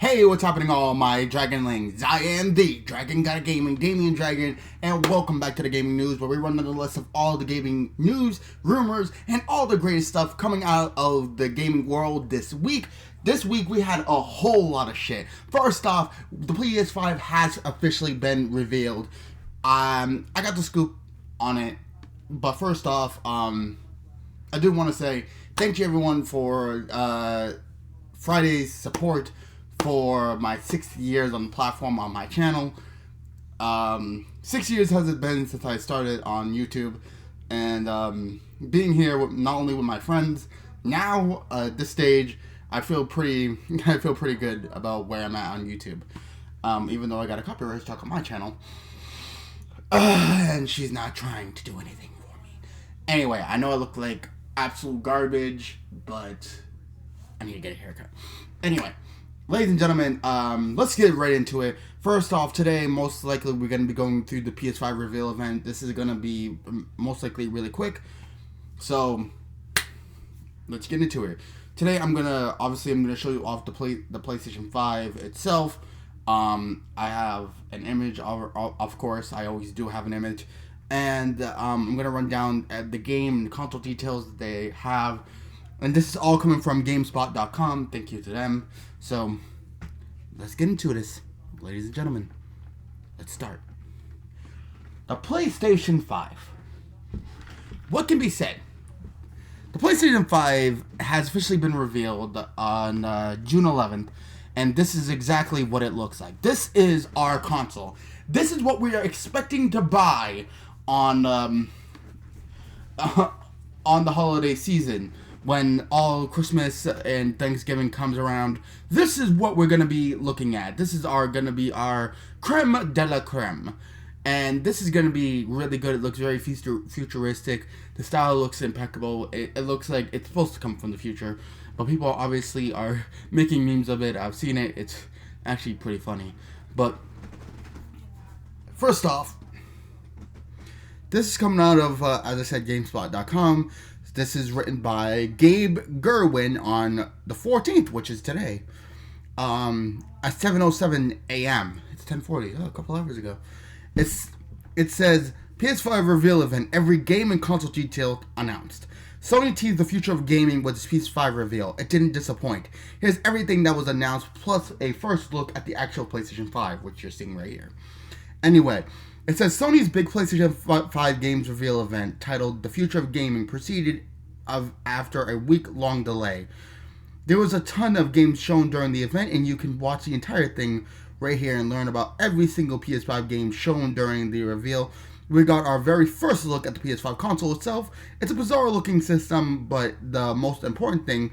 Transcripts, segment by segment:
Hey, what's happening all my Dragonlings? I am the Dragon God of Gaming, Damian, and welcome back to the Gaming News, where we run the list of all the gaming news, rumors, and all the greatest stuff coming out of the gaming world this week. This week we had a whole lot of shit. First off, the PS5 has officially been revealed. I got the scoop on it, but first off, I do want to say thank you everyone for Friday's support for my 6 years on the platform on my channel. 6 years has it been since I started on YouTube, and being here with, not only with my friends now at this stage, I feel pretty good about where I'm at on YouTube. Even though I got a copyright strike on my channel, and she's not trying to do anything for me. Anyway, I know I look like absolute garbage, but I need to get a haircut. Anyway, ladies and gentlemen, let's get right into it. First off, today, most likely, we're going to be going through the PS5 reveal event. This is going to be, most likely, really quick. So, let's get into it. Today, I'm going to show you off the PlayStation 5 itself. I have an image, of course. I always do have an image. And I'm going to run down the game and the console details that they have. And this is all coming from GameSpot.com. Thank you to them. So, let's get into this, ladies and gentlemen. Let's start. The PlayStation 5. What can be said? The PlayStation 5 has officially been revealed on June 11th, and this is exactly what it looks like. This is our console. This is what we are expecting to buy on the holiday season. When all Christmas and Thanksgiving comes around, this is what we're going to be looking at. This is going to be our creme de la creme. And this is going to be really good. It looks very futuristic. The style looks impeccable. It looks like it's supposed to come from the future. But people obviously are making memes of it. I've seen it. It's actually pretty funny. But first off, this is coming out of, as I said, GameSpot.com. This is written by Gabe Gerwin on the 14th, which is today, at 7:07 a.m. It's 10:40, a couple hours ago. It says, PS5 reveal event, every game and console detail announced. Sony teased the future of gaming with its PS5 reveal. It didn't disappoint. Here's everything that was announced, plus a first look at the actual PlayStation 5, which you're seeing right here. Anyway, it says Sony's big PlayStation 5 games reveal event, titled The Future of Gaming, proceeded after a week-long delay. There was a ton of games shown during the event, and you can watch the entire thing right here and learn about every single PS5 game shown during the reveal. We got our very first look at the PS5 console itself. It's a bizarre-looking system, but the most important thing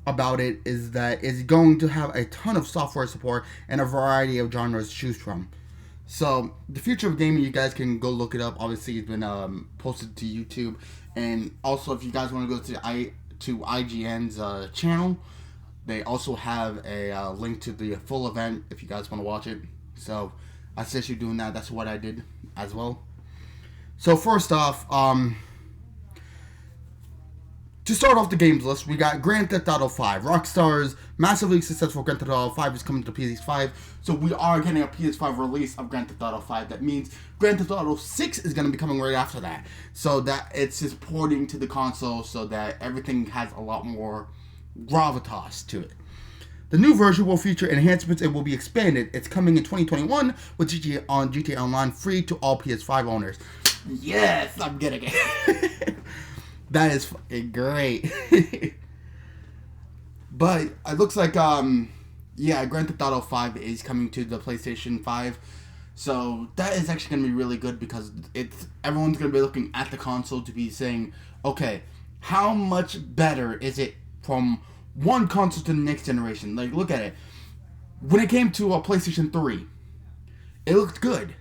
about it is that it's going to have a ton of software support and a variety of genres to choose from. So, the future of gaming, you guys can go look it up. Obviously, it's been posted to YouTube. And also, if you guys want to go to IGN's channel, they also have a link to the full event if you guys want to watch it. So, I suggest you doing that. That's what I did as well. So, first off, to start off the games list, we got Grand Theft Auto 5. Rockstar's massively successful Grand Theft Auto 5 is coming to PS5, so we are getting a PS5 release of Grand Theft Auto 5. That means Grand Theft Auto 6 is going to be coming right after that, so that it's just porting to the console so that everything has a lot more gravitas to it. The new version will feature enhancements and will be expanded. It's coming in 2021 with GTA Online free to all PS5 owners. Yes, I'm getting it. That is fucking great. But it looks like, Grand Theft Auto 5 is coming to the PlayStation 5. So that is actually going to be really good because everyone's going to be looking at the console to be saying, okay, how much better is it from one console to the next generation? Like, look at it. When it came to a PlayStation 3, it looked good.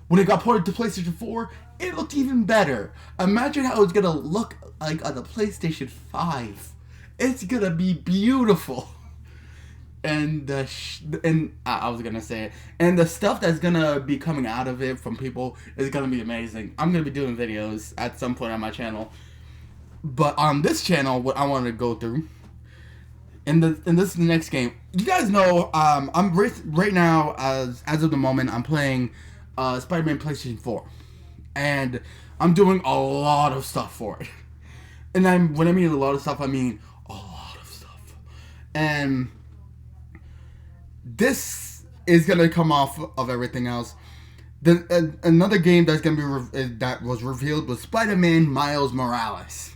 When it got ported to PlayStation 4, it looked even better. Imagine how it's going to look like on the PlayStation 5. It's going to be beautiful. And I was going to say it. And the stuff that's going to be coming out of it from people is going to be amazing. I'm going to be doing videos at some point on my channel. But on this channel, what I want to go through And this is the next game. You guys know, I'm right now, as of the moment, I'm playing Spider-Man PlayStation 4, and I'm doing a lot of stuff for it. And when I mean a lot of stuff, I mean a lot of stuff. And this is gonna come off of everything else. Another game that's gonna be that was revealed was Spider-Man Miles Morales.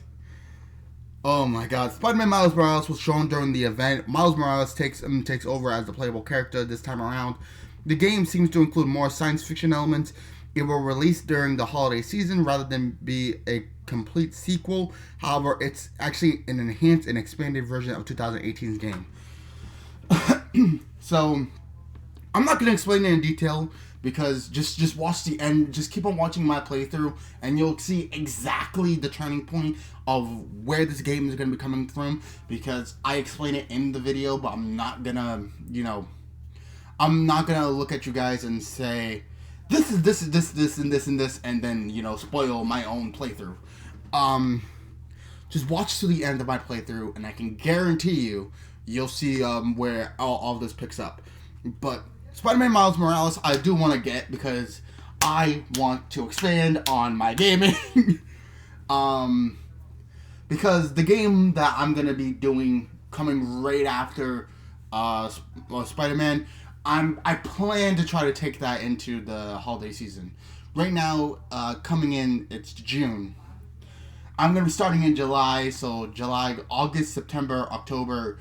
Oh my God! Spider-Man Miles Morales was shown during the event. Miles Morales takes over as the playable character this time around. The game seems to include more science fiction elements. It will release during the holiday season rather than be a complete sequel. However, it's actually an enhanced and expanded version of 2018's game. So, I'm not going to explain it in detail because just watch the end. Just keep on watching my playthrough, and you'll see exactly the turning point of where this game is going to be coming from. Because I explain it in the video, but I'm not gonna, I'm not gonna look at you guys and say this is this, and this, and this, and then spoil my own playthrough. Just watch to the end of my playthrough, and I can guarantee you'll see where all this picks up. But Spider-Man Miles Morales, I do want to get because I want to expand on my gaming. Because the game that I'm going to be doing coming right after Spider-Man, I plan to try to take that into the holiday season. Right now, coming in, it's June. I'm going to be starting in July, so July, August, September, October.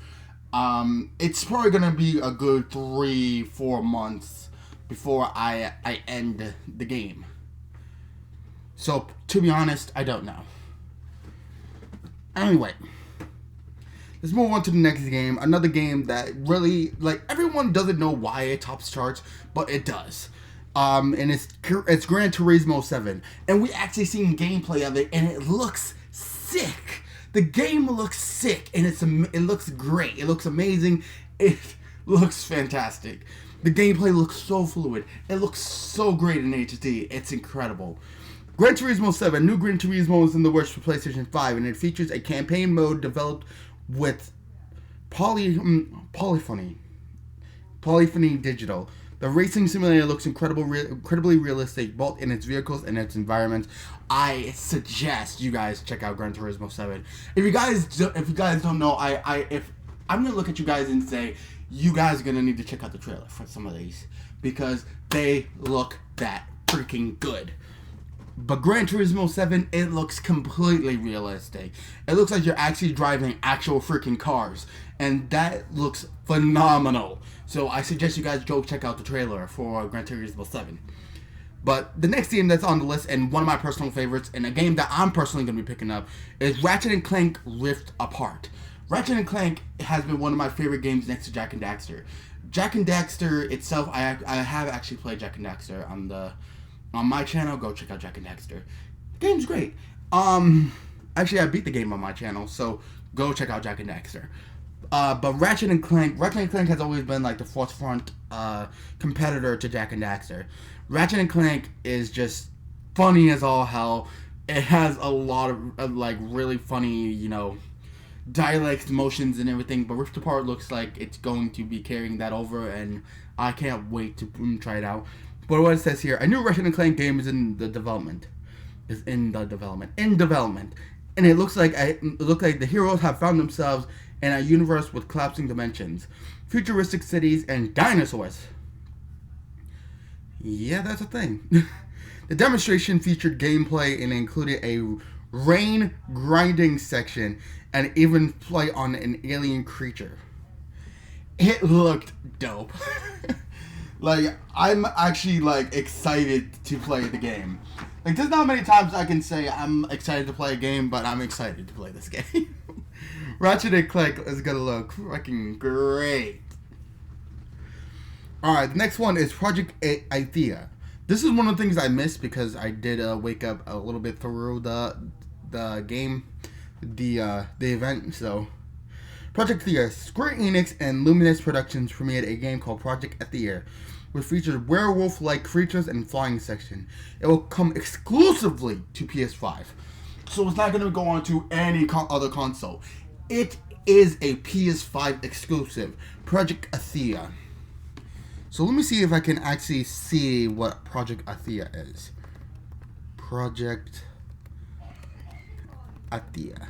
It's probably going to be a good 3-4 months before I end the game. So, to be honest, I don't know. Anyway, let's move on to the next game. Another game that really, everyone doesn't know why it tops charts, but it does. And it's Gran Turismo 7. And we actually seen gameplay of it, and it looks sick. The game looks sick, and it looks great. It looks amazing. It looks fantastic. The gameplay looks so fluid. It looks so great in HD. It's incredible. Gran Turismo 7. New Gran Turismo is in the works for PlayStation 5, and it features a campaign mode developed with Polyphony Digital. The racing simulator looks incredibly realistic, both in its vehicles and its environments. I suggest you guys check out Gran Turismo 7. If you guys don't know, if I'm gonna look at you guys and say you guys are gonna need to check out the trailer for some of these because they look that freaking good. But Gran Turismo 7, it looks completely realistic. It looks like you're actually driving actual freaking cars. And that looks phenomenal. So I suggest you guys go check out the trailer for Gran Turismo 7. But the next game that's on the list, and one of my personal favorites, and a game that I'm personally going to be picking up, is Ratchet & Clank Rift Apart. Ratchet & Clank has been one of my favorite games next to Jak and Daxter. Jak and Daxter itself, I have actually played Jak and Daxter on my channel. Go check out Jak and Daxter. The game's great. Actually, I beat the game on my channel, so go check out Jak and Daxter. But Ratchet & Clank has always been like the forefront competitor to Jak and Daxter. Ratchet & Clank is just funny as all hell. It has a lot of really funny, dialects, motions, and everything. But Rift Apart looks like it's going to be carrying that over, and I can't wait to try it out. But what it says here, a new Ratchet & Clank game is in development, and it looks like the heroes have found themselves in a universe with collapsing dimensions, futuristic cities, and dinosaurs. Yeah, that's a thing. The demonstration featured gameplay and included a rain grinding section and even play on an alien creature. It looked dope. I'm actually excited to play the game. There's not many times I can say I'm excited to play a game, but I'm excited to play this game. Ratchet & Clank is gonna look freaking great. Alright, the next one is Project Athea. This is one of the things I missed because I did wake up a little bit through the game, the event. So, Project Athea. Square Enix and Luminous Productions premiered a game called Project Athea, which featured werewolf-like creatures and flying section. It will come exclusively to PS5, so it's not going to go on to any other console. It is a PS5 exclusive, Project Athia. So let me see if I can actually see what Project Athia is. Project Athia.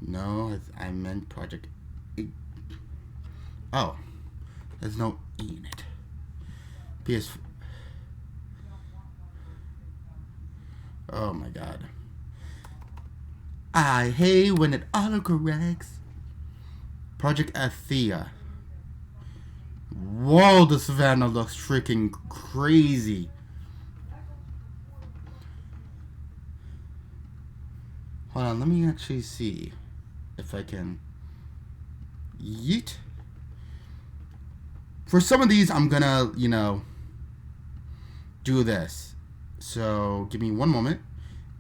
No, I meant Project E. Oh, there's no E in it. PS. Oh my god. I hate when it autocorrects. Project Athia. Whoa, the savannah looks freaking crazy. Hold on, let me actually see if I can. Yeet. For some of these, I'm gonna, do this. So, give me one moment.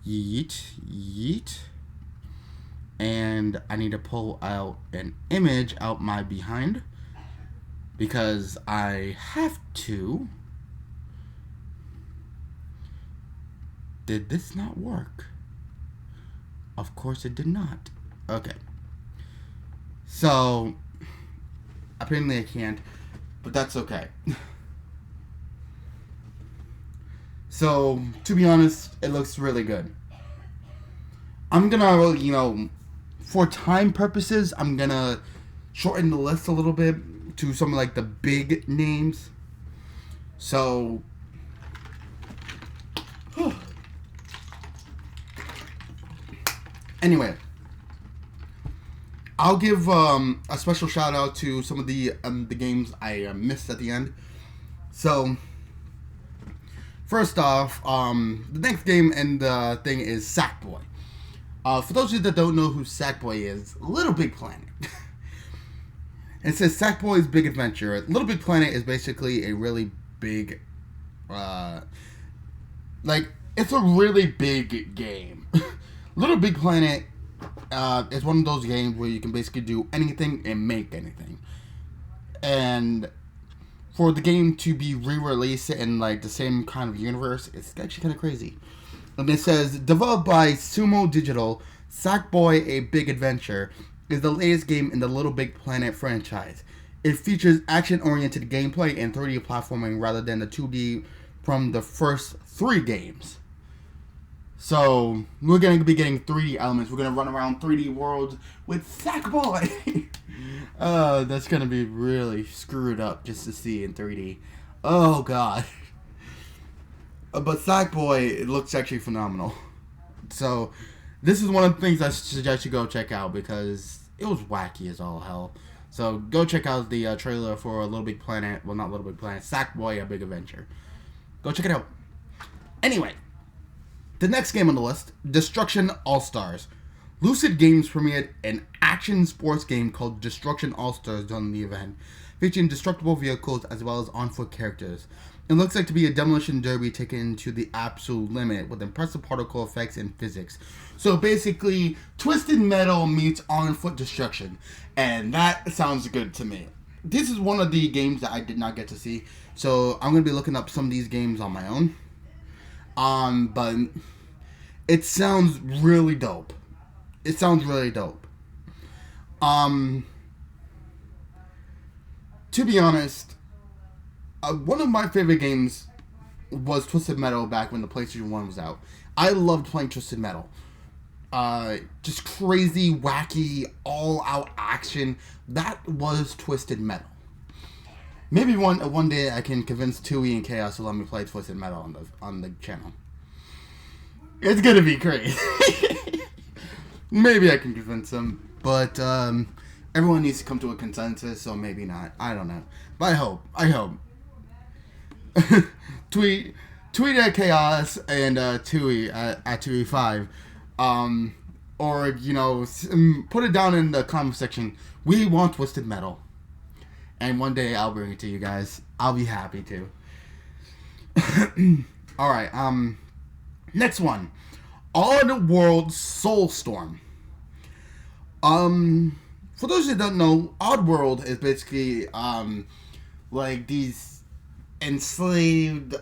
Yeet, yeet. And I need to pull out an image out my behind. Because I have to. Did this not work? Of course it did not. Okay. So, apparently I can't, but that's okay. So, to be honest, it looks really good. I'm gonna, for time purposes, I'm gonna shorten the list a little bit to some of like the big names. So, anyway, I'll give a special shout out to some of the games I missed at the end. So, first off, the next game and the thing is Sackboy. For those of you that don't know who Sackboy is, Little Big Planet. It says Sackboy's Big Adventure. Little Big Planet is basically a really big, it's a really big game. Little Big Planet is one of those games where you can basically do anything and make anything. And for the game to be re-released in like the same kind of universe, it's actually kind of crazy. And it says, developed by Sumo Digital, Sackboy: A Big Adventure is the latest game in the Little Big Planet franchise. It features action-oriented gameplay and 3D platforming rather than the 2D from the first 3 games. So, we're going to be getting 3D elements. We're going to run around 3D worlds with Sackboy. That's going to be really screwed up just to see in 3D. Oh, God. But Sackboy, it looks actually phenomenal. So, this is one of the things I suggest you go check out because it was wacky as all hell. So, go check out the trailer for Little Big Planet. Well, not Little Big Planet. Sackboy: A Big Adventure. Go check it out. Anyway. The next game on the list, Destruction All-Stars. Lucid Games premiered an action sports game called Destruction All-Stars during the event, featuring destructible vehicles as well as on-foot characters. It looks like to be a demolition derby taken to the absolute limit with impressive particle effects and physics. So basically, Twisted Metal meets on-foot destruction, and that sounds good to me. This is one of the games that I did not get to see, so I'm going to be looking up some of these games on my own. But it sounds really dope. It sounds really dope. To be honest, one of my favorite games was Twisted Metal back when the PlayStation 1 was out. I loved playing Twisted Metal. Just crazy, wacky, all-out action. That was Twisted Metal. Maybe one day I can convince Tui and Chaos to let me play Twisted Metal on the channel. It's gonna be crazy. Maybe I can convince them, but everyone needs to come to a consensus, so maybe not. I don't know, but I hope. tweet at Chaos and Tui at Tui5, or put it down in the comment section. We want Twisted Metal. And one day I'll bring it to you guys. I'll be happy to. Alright, next one. Oddworld Soulstorm. For those that don't know, Oddworld is basically, like these enslaved,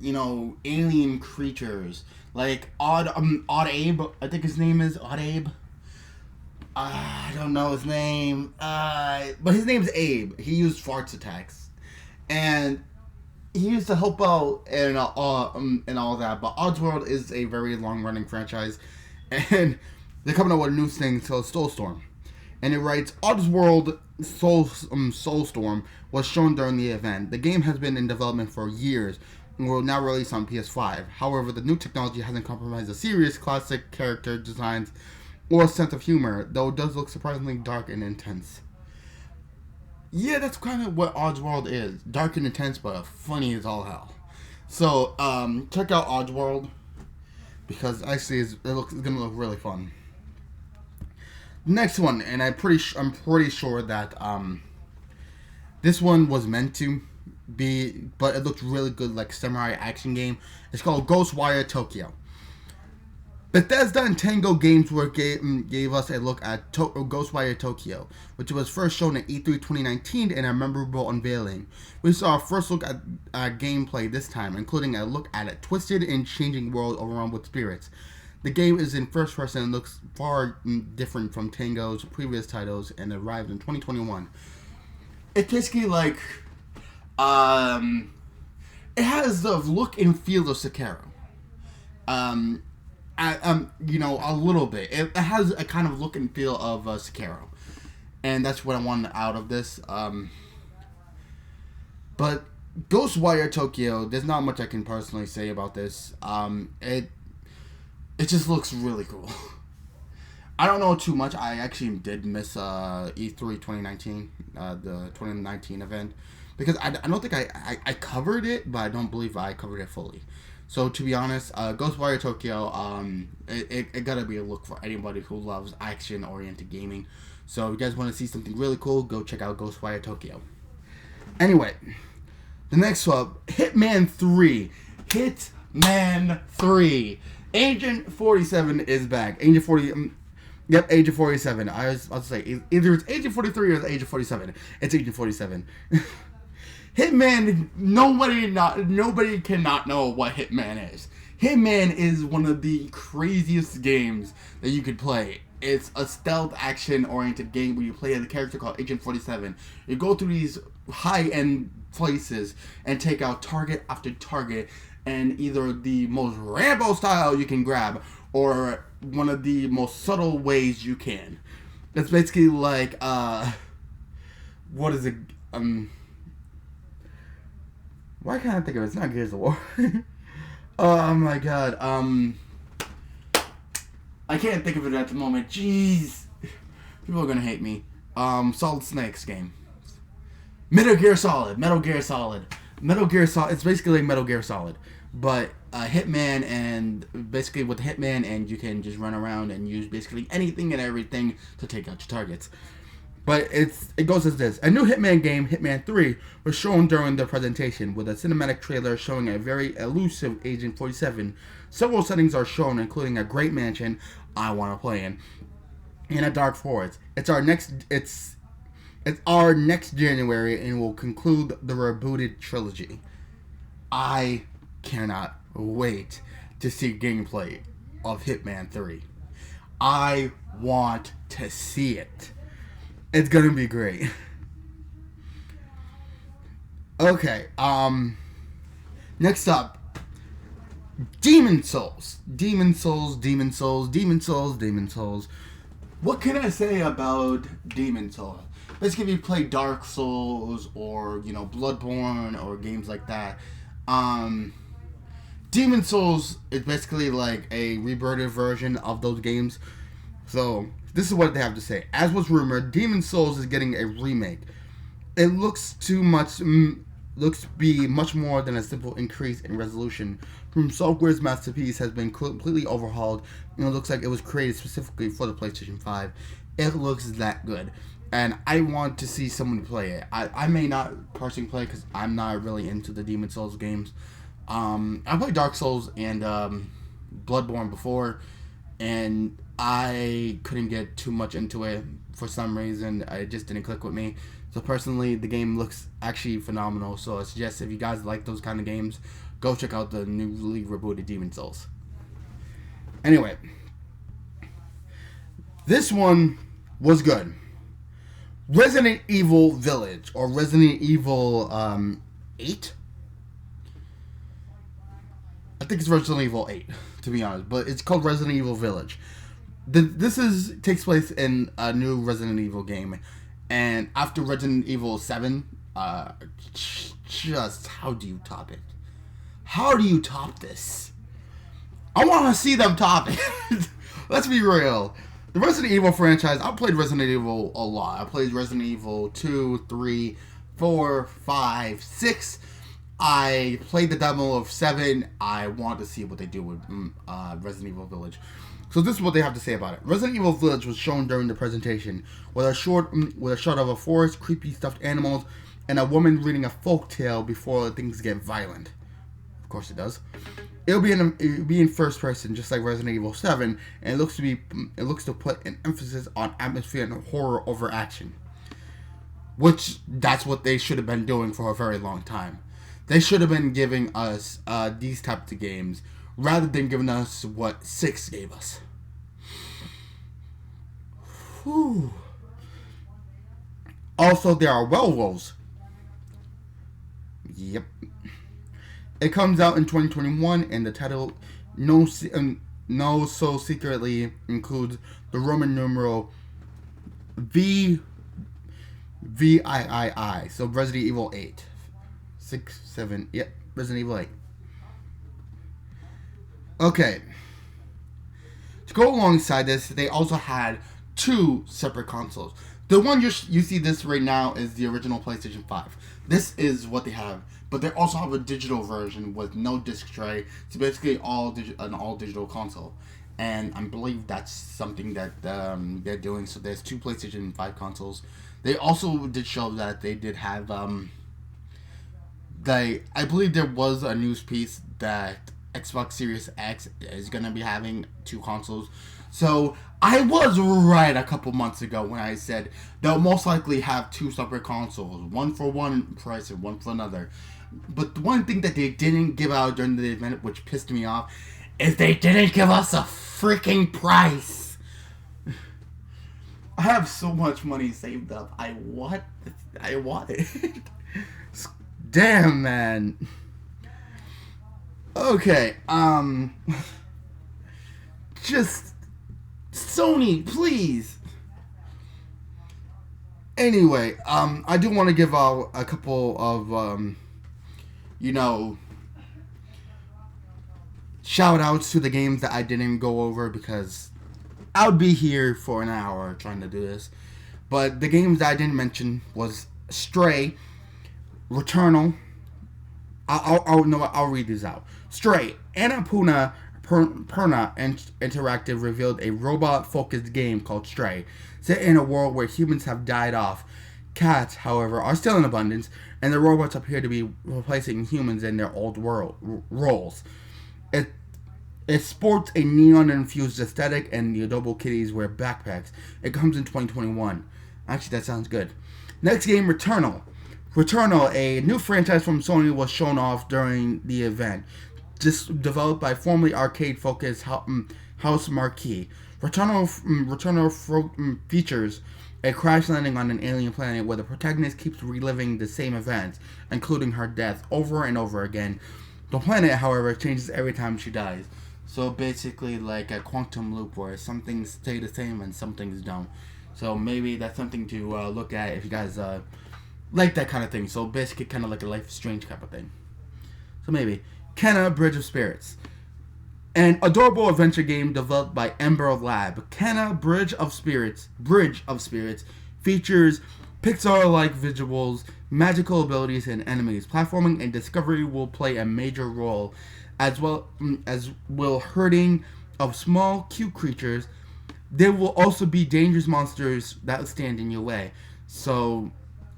alien creatures like Odd Abe. I think his name is Odd Abe. I don't know his name, but his name's Abe. He used farts attacks, and he used to help out and all that. But Oddworld is a very long running franchise, and they're coming out with a new thing called Soulstorm. And it writes, Oddworld Soulstorm was shown during the event. The game has been in development for years and will now release on PS5. However, the new technology hasn't compromised the serious classic character designs or sense of humor, though it does look surprisingly dark and intense. Yeah, that's kind of what Oddworld is. Dark and intense, but funny as all hell. So, check out Oddworld, because actually it's gonna look really fun. Next one, and I'm pretty sure that this one was meant to be, but it looked really good, like samurai action game. It's called Ghostwire Tokyo. Bethesda and Tango Games gave us a look at Ghostwire Tokyo, which was first shown at E3 2019 in a memorable unveiling. We saw a first look at gameplay this time, including a look at a twisted and changing world overrun with spirits. The game is in first person and looks far different from Tango's previous titles and arrived in 2021. It's basically like, it has the look and feel of Sekiro. A little bit. It has a kind of look and feel of Sekiro, and that's what I wanted out of this. But Ghostwire Tokyo, there's not much I can personally say about this. It just looks really cool. I don't know too much. I actually did miss E3 2019, the 2019 event, because I don't think I covered it, but I don't believe I covered it fully. So to be honest, Ghostwire Tokyo, it gotta be a look for anybody who loves action-oriented gaming. So if you guys want to see something really cool, go check out Ghostwire Tokyo. Anyway, the next one, Hitman 3. Hitman 3. Agent 47 is back. Agent 47. I was about to say, either it's Agent 43 or it's Agent 47. It's Agent 47. Hitman, nobody cannot know what Hitman is. Hitman is one of the craziest games that you could play. It's a stealth action-oriented game where you play as a character called Agent 47. You go through these high-end places and take out target after target, and either the most Rambo style you can grab or one of the most subtle ways you can. It's basically like, what is it? Why can't I think of it? It's not Gears of War. Oh my god. I can't think of it at the moment. Jeez. People are gonna hate me. Solid Snake's game. Metal Gear Solid. It's basically like Metal Gear Solid. But Hitman, and basically with Hitman, and you can just run around and use basically anything and everything to take out your targets. But it goes as this. A new Hitman game, Hitman 3, was shown during the presentation with a cinematic trailer showing a very elusive Agent 47. Several settings are shown, including a great mansion I want to play in, and a dark forest. It's our next January and will conclude the rebooted trilogy. I cannot wait to see gameplay of Hitman 3. I want to see it. It's gonna be great. Okay, next up, Demon Souls. What can I say about Demon Souls? Basically, if you play Dark Souls or, Bloodborne or games like that, Demon Souls is basically like a rebirthed version of those games. So, this is what they have to say. As was rumored, Demon Souls is getting a remake. It looks to be much more than a simple increase in resolution. From Software's masterpiece has been completely overhauled, and it looks like it was created specifically for the PlayStation 5. It looks that good, and I want to see someone play it. I may not personally play because I'm not really into the Demon Souls games. I played Dark Souls and Bloodborne before, and I couldn't get too much into it for some reason. It just didn't click with me. So personally, the game looks actually phenomenal. So I suggest if you guys like those kind of games, go check out the newly rebooted Demon Souls. Anyway, this one was good. Resident Evil Village, or Resident Evil 8. I think it's Resident Evil 8, to be honest, but it's called Resident Evil Village. This takes place in a new Resident Evil game, and after Resident Evil 7, just how do you top it? How do you top this? I want to see them top it. Let's be real. The Resident Evil franchise, I played Resident Evil a lot. I played Resident Evil 2, 3, 4, 5, 6. I played the demo of 7. I want to see what they do with Resident Evil Village. So this is what they have to say about it. Resident Evil Village was shown during the presentation with a shot of a forest, creepy stuffed animals, and a woman reading a folk tale before things get violent. Of course it does. It'll be in first person, just like Resident Evil 7, and it looks to put an emphasis on atmosphere and horror over action. Which that's what they should have been doing for a very long time. They should have been giving us these types of games rather than giving us what 6 gave us. Whew. Also, there are werewolves. Yep. It comes out in 2021, and the title No So Secretly includes the Roman numeral VIII. So Resident Evil 8. 6, 7, yep, Resident Evil 8. Okay. To go alongside this, they also had 2 separate consoles. The one you see this right now is the original PlayStation 5. This is what they have. But they also have a digital version with no disc tray. It's basically an all digital console. And I believe that's something that they're doing. So there's 2 PlayStation 5 consoles. They also did show that they did have... I believe there was a news piece that Xbox Series X is going to be having 2 consoles. So I was right a couple months ago when I said they'll most likely have 2 separate consoles. One for one price and one for another. But the one thing that they didn't give out during the event, which pissed me off, is they didn't give us a freaking price. I have so much money saved up. I want it. Damn, man. Okay, just Sony, please. Anyway, I do want to give out a couple of shout outs to the games that I didn't go over because I would be here for an hour trying to do this. But the games that I didn't mention was Stray, Returnal. I'll read these out. Stray, Annapurna Interactive revealed a robot-focused game called Stray, set in a world where humans have died off. Cats, however, are still in abundance, and the robots appear to be replacing humans in their old roles. It sports a neon-infused aesthetic, and the Adobo kitties wear backpacks. It comes in 2021. Actually, that sounds good. Next game, Returnal. Returnal, a new franchise from Sony, was shown off during the event. Just developed by formerly arcade-focused House Marquee. Returnal features a crash landing on an alien planet where the protagonist keeps reliving the same events, including her death, over and over again. The planet, however, changes every time she dies. So basically like a quantum loop where some things stay the same and some things don't. So maybe that's something to look at if you guys like that kind of thing. So basically kind of like a Life is Strange type of thing. So maybe. Kenna Bridge of Spirits. An adorable adventure game developed by Ember Lab. Kenna Bridge of Spirits features Pixar-like visuals, magical abilities, and enemies. Platforming and discovery will play a major role, as well as will herding of small, cute creatures. There will also be dangerous monsters that stand in your way. So,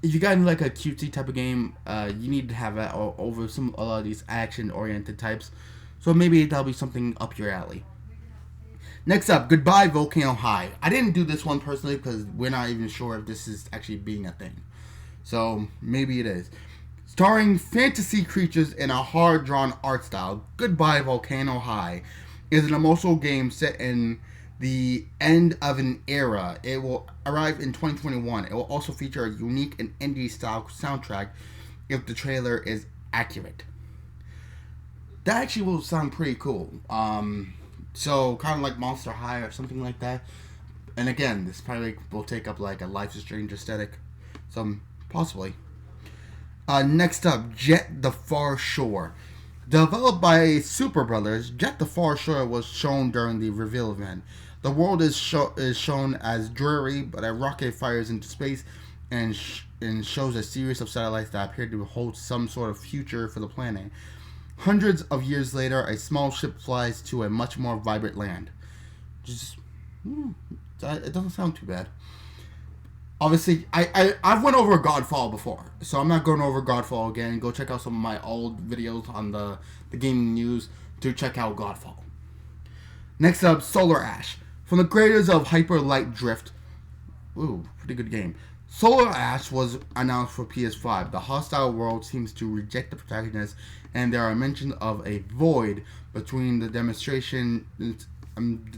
if you got like a cutesy type of game, you need to have that over a lot of these action-oriented types. So maybe that'll be something up your alley. Next up, Goodbye Volcano High. I didn't do this one personally because we're not even sure if this is actually being a thing. So maybe it is. Starring fantasy creatures in a hard-drawn art style, Goodbye Volcano High is an emotional game set in the end of an era. It will arrive in 2021. It will also feature a unique and indie-style soundtrack if the trailer is accurate. That actually will sound pretty cool. So kind of like Monster High or something like that. And again, this probably will take up like a Life is Strange aesthetic. So possibly. Next up, Jet the Far Shore. Developed by Super Brothers, Jet the Far Shore was shown during the reveal event. The world is shown as dreary, but a rocket fires into space and shows a series of satellites that appear to hold some sort of future for the planet. Hundreds of years later, a small ship flies to a much more vibrant land. Just, it doesn't sound too bad. Obviously, I've went over Godfall before, so I'm not going over Godfall again. Go check out some of my old videos on the gaming news to check out Godfall. Next up, Solar Ash. From the creators of Hyper Light Drift. Ooh, pretty good game. Solar Ash was announced for PS5. The hostile world seems to reject the protagonist, and there are mentions of a void between the demonstration. The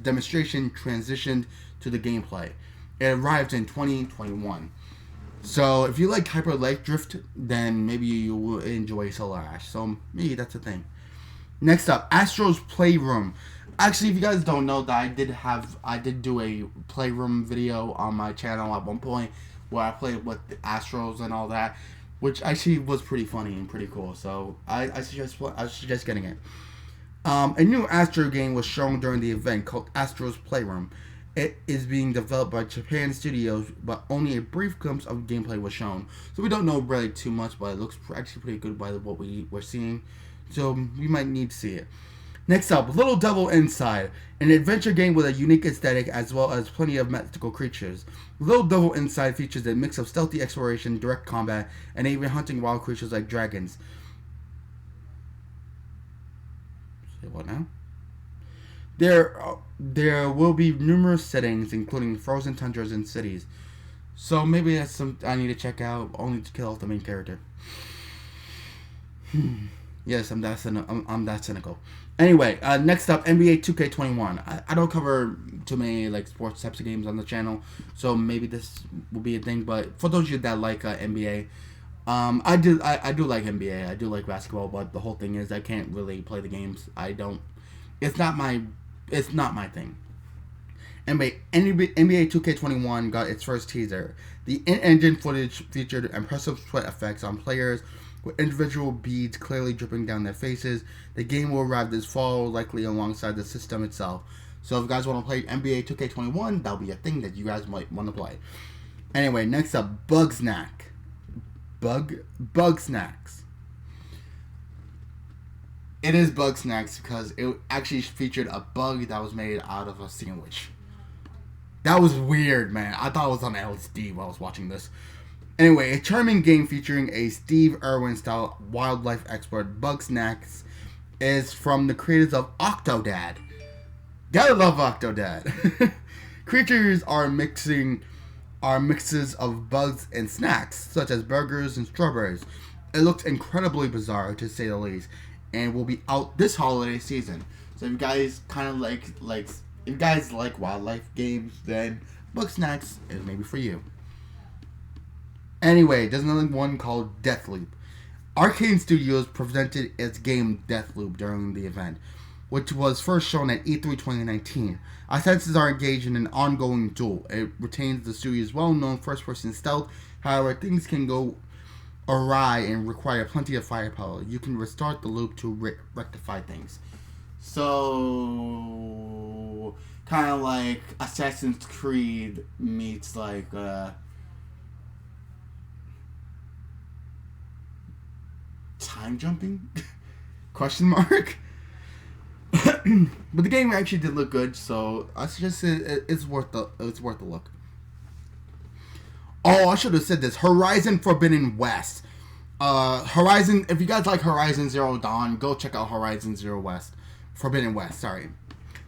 demonstration transitioned to the gameplay. It arrived in 2021. So if you like Hyper Light Drift, then maybe you will enjoy Solar Ash. So maybe that's a thing. Next up, Astro's Playroom. Actually, if you guys don't know that I did do a Playroom video on my channel at one point where I played with the Astros and all that, which actually was pretty funny and pretty cool. So I suggest getting it. A new Astro game was shown during the event called Astro's Playroom. It is being developed by Japan Studios, but only a brief glimpse of gameplay was shown. So we don't know really too much, but it looks actually pretty good by what we're seeing. So we might need to see it. Next up, Little Devil Inside, an adventure game with a unique aesthetic as well as plenty of mythical creatures. Little Devil Inside features a mix of stealthy exploration, direct combat, and even hunting wild creatures like dragons. Say what now? There will be numerous settings, including frozen tundras and cities. So maybe that's something I need to check out, only to kill off the main character. Yes, I'm that cynical. Anyway, next up, NBA 2K21. I don't cover too many like sports types of games on the channel, so maybe this will be a thing. But for those of you that like NBA, I do like NBA. I do like basketball, but the whole thing is I can't really play the games. It's not my thing. Anyway, NBA 2K21 got its first teaser. The in-engine footage featured impressive sweat effects on players, with individual beads clearly dripping down their faces. The game will arrive this fall, likely alongside the system itself. So if you guys want to play NBA 2K21, that'll be a thing that you guys might want to play. Anyway, next up, Bugsnax. It is Bugsnax because it actually featured a bug that was made out of a sandwich. That was weird, man. I thought it was on LSD while I was watching this. Anyway, a charming game featuring a Steve Irwin-style wildlife expert, Bugsnax, is from the creators of Octodad. Gotta love Octodad. Creatures are mixes of bugs and snacks, such as burgers and strawberries. It looks incredibly bizarre, to say the least, and will be out this holiday season. So if you guys kind of like if you guys like wildlife games, then Bugsnax is maybe for you. Anyway, there's another one called Deathloop. Arcane Studios presented its game Deathloop during the event, which was first shown at E3 2019. Our senses are engaged in an ongoing duel. It retains the studio's well-known first-person stealth. However, things can go awry and require plenty of firepower. You can restart the loop to rectify things. So, kind of like Assassin's Creed meets like time jumping? Question mark? But the game actually did look good, so I suggest it's worth a look. Oh, I should have said this. Horizon Forbidden West. If you guys like Horizon Zero Dawn, go check out Horizon Forbidden West, sorry.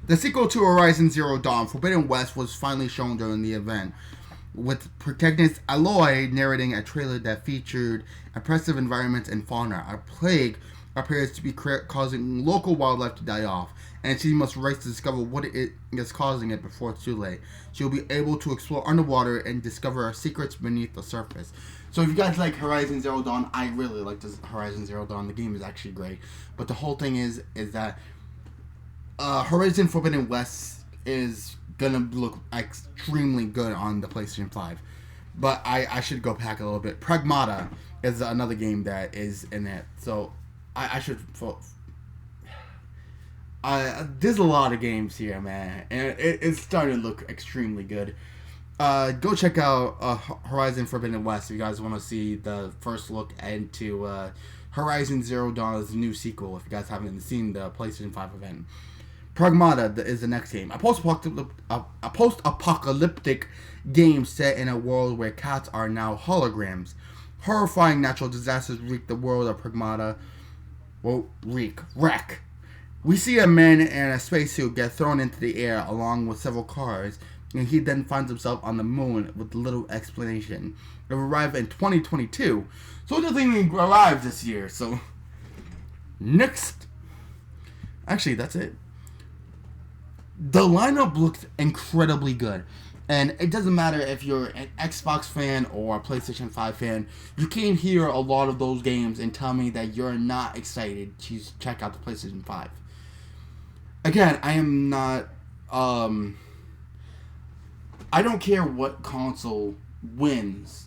The sequel to Horizon Zero Dawn, Forbidden West, was finally shown during the event, with protagonist Aloy narrating a trailer that featured impressive environments and fauna. A plague appears to be causing local wildlife to die off, and she must race to discover what it is causing it before it's too late. She'll be able to explore underwater and discover secrets beneath the surface. So if you guys like Horizon Zero Dawn, I really like this Horizon Zero Dawn. The game is actually great, but the whole thing is that Horizon Forbidden West is gonna look extremely good on the PlayStation 5. But I should go back a little bit. Pragmata is another game that is in it. So I should... there's a lot of games here, man. And it's starting to look extremely good. Go check out Horizon Forbidden West if you guys want to see the first look into Horizon Zero Dawn's new sequel, if you guys haven't seen the PlayStation 5 event. Pragmata is the next game. A post-apocalyptic game set in a world where cats are now holograms. Horrifying natural disasters wreak the world of Pragmata. Wreck. We see a man in a spacesuit get thrown into the air along with several cars, and he then finds himself on the moon with little explanation. It arrived in 2022, so it doesn't even arrive this year. So, next. Actually, that's it. The lineup looks incredibly good. And it doesn't matter if you're an Xbox fan or a PlayStation 5 fan. You can't hear a lot of those games and tell me that you're not excited to check out the PlayStation 5. Again, I am not... I don't care what console wins.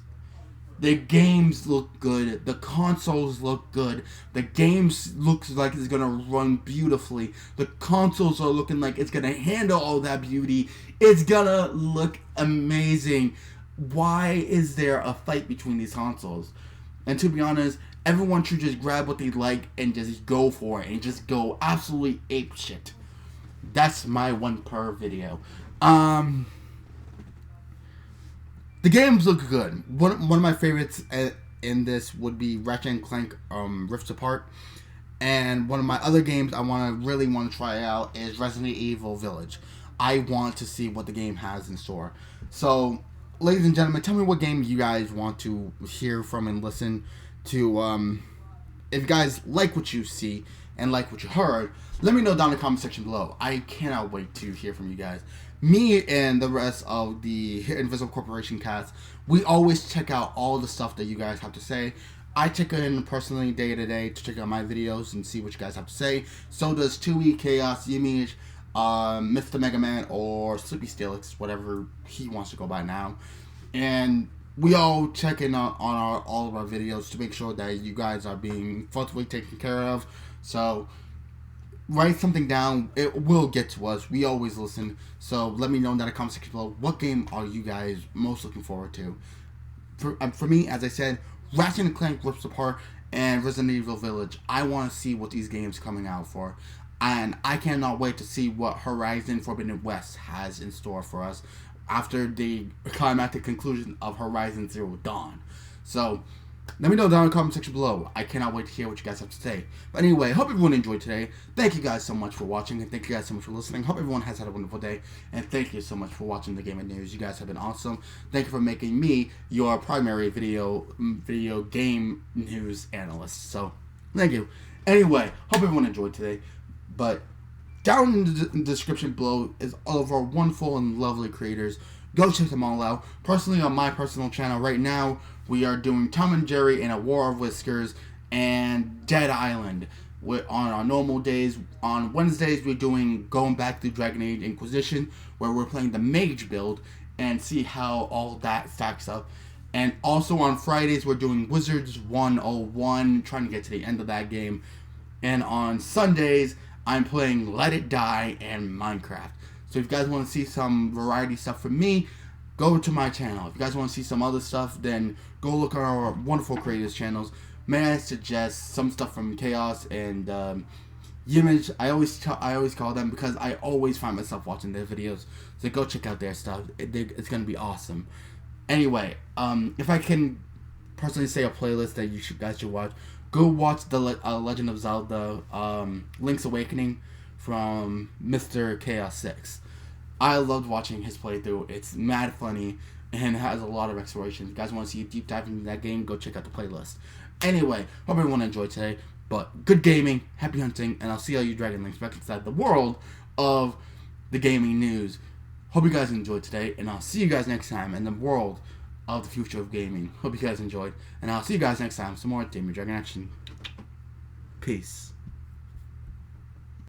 The games look good. The consoles look good. The games looks like it's going to run beautifully. The consoles are looking like it's going to handle all that beauty. It's going to look amazing. Why is there a fight between these consoles? And to be honest, everyone should just grab what they like and just go for it. And just go absolutely ape shit. That's my one per video. The games look good. One of my favorites in this would be Ratchet & Clank Rift Apart. And one of my other games I really want to try out is Resident Evil Village. I want to see what the game has in store. So, ladies and gentlemen, tell me what game you guys want to hear from and listen to. If you guys like what you see and like what you heard, let me know down in the comment section below. I cannot wait to hear from you guys. Me and the rest of the Invisible Corporation cast, we always check out all the stuff that you guys have to say. I check in personally day to day to check out my videos and see what you guys have to say. So does 2E, Chaos, Yimich, Mr. Mega Man, or Sleepy Steelix, whatever he wants to go by now. And we all check in on all of our videos to make sure that you guys are being thoughtfully taken care of. So write something down. It will get to us. We always listen. So let me know in the comment section below, what game are you guys most looking forward to? For me, as I said, Ratchet & Clank Rift Apart and Resident Evil Village. I want to see what these games coming out for. And I cannot wait to see what Horizon Forbidden West has in store for us after the climactic conclusion of Horizon Zero Dawn. So let me know down in the comment section below. I cannot wait to hear what you guys have to say. But anyway, hope everyone enjoyed today. Thank you guys so much for watching, and thank you guys so much for listening. Hope everyone has had a wonderful day, and thank you so much for watching the Gaming News. You guys have been awesome. Thank you for making me your primary video game news analyst. So, thank you. Anyway, hope everyone enjoyed today. But down in the description below is all of our wonderful and lovely creators. Go check them all out. Personally, on my personal channel right now, we are doing Tom and Jerry in a War of Whiskers and Dead Island. On our normal days, on Wednesdays, we're doing Going Back to Dragon Age Inquisition, where we're playing the Mage build and see how all that stacks up. And also on Fridays, we're doing Wizards 101, trying to get to the end of that game. And on Sundays, I'm playing Let It Die and Minecraft. So if you guys want to see some variety stuff from me, go to my channel. If you guys want to see some other stuff, then go look at our wonderful creators channels. May I suggest some stuff from Chaos and Yimage. I always call them because I always find myself watching their videos. So go check out their stuff. It's going to be awesome. Anyway, if I can personally say a playlist that you guys should watch, go watch the Legend of Zelda Link's Awakening from Mr. Chaos 6. I loved watching his playthrough. It's mad funny and has a lot of exploration. If you guys want to see a deep dive into that game, go check out the playlist. Anyway, hope everyone enjoyed today. But good gaming, happy hunting, and I'll see all you Dragon Links back inside the world of the gaming news. Hope you guys enjoyed today, and I'll see you guys next time in the world of the future of gaming. Hope you guys enjoyed, and I'll see you guys next time. Some more Damian Dragon action. Peace.